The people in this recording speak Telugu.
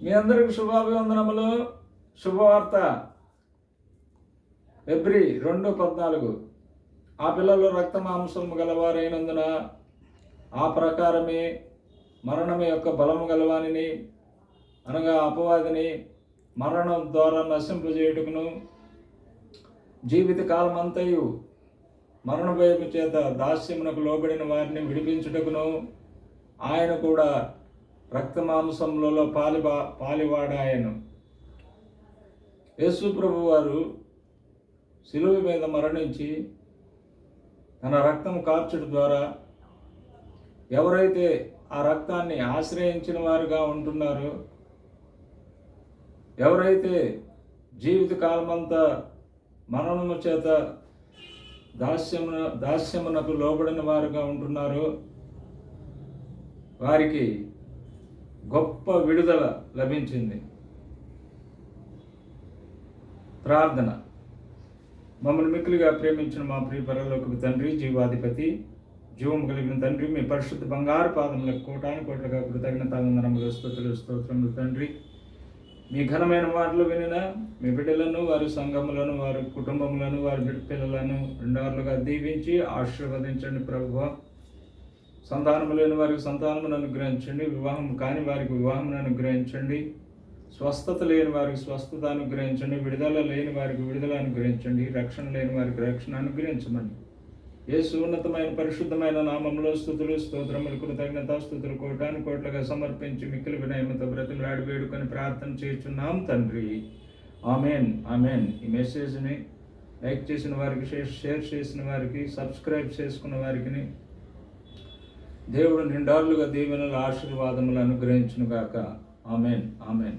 మీ అందరికి శుభాభివందనములు. శుభవార్త ఫిబ్రవరి 2:14. ఆ పిల్లలు రక్త మాంసము గలవారైనందున ఆ ప్రకారమే మరణము యొక్క బలము గలవానిని, అనగా అపవాదిని మరణం ద్వారా నశింపజేయుటకును, జీవిత కాలమంతయు మరణ భయము చేత దాస్యమునకు లోబడిన వారిని విడిపించుటకును ఆయన కూడా రక్త మాంసములలో పాలివాడాయను. యేసు ప్రభు వారు శిలువ మీద మరణించి తన రక్తం కార్చడం ద్వారా ఎవరైతే ఆ రక్తాన్ని ఆశ్రయించిన వారుగా ఉంటున్నారో, ఎవరైతే జీవిత కాలమంతా మరణము చేత దాస్యమునకు లోబడిన వారుగా ఉంటున్నారో వారికి గొప్ప విడుదల లభించింది. ప్రార్థన. మమ్మల్ని మిక్కులుగా ప్రేమించిన మా ప్రియ పరలోకపు తండ్రి, జీవాధిపతి, జీవము కలిగిన తండ్రి, మీ పరిశుద్ధ బంగారు పాదములకు కోటానుకోట్లుగా కృతజ్ఞతావందనములు, స్తోత్రములు తండ్రి. మీ ఘనమైన మాటలు వినిన మీ బిడ్డలను, వారి సంఘములను, వారి కుటుంబములను, వారి బిడ్డ పిల్లలను రెండారులుగా దీవించి ఆశీర్వదించండి ప్రభువా. సంతానము లేని వారికి సంతానమును అనుగ్రహించండి, వివాహం కాని వారికి వివాహమును అనుగ్రహించండి, స్వస్థత లేని వారికి స్వస్థత అనుగ్రహించండి, విడుదల లేని వారికి విడుదల అనుగ్రహించండి, రక్షణ లేని వారికి రక్షణ అనుగ్రహించమని యేసు ఉన్నతమైన పరిశుద్ధమైన నామములో స్తుతులు, స్తోత్రములు, కృతజ్ఞతాస్తుతులు కోటానుకోట్లుగా సమర్పించి మిక్కిలి వినయముతో బ్రతిమలాడి వేడుకొని ప్రార్థన చేస్తున్నాం తండ్రి. Amen, amen. ఈ మెసేజ్ని లైక్ చేసిన వారికి, షేర్ చేసిన వారికి, సబ్స్క్రైబ్ చేసుకున్న వారికి దేవుడు నిండార్లుగా దీవెనల ఆశీర్వాదములు అనుగ్రహించును గాక. Amen, amen.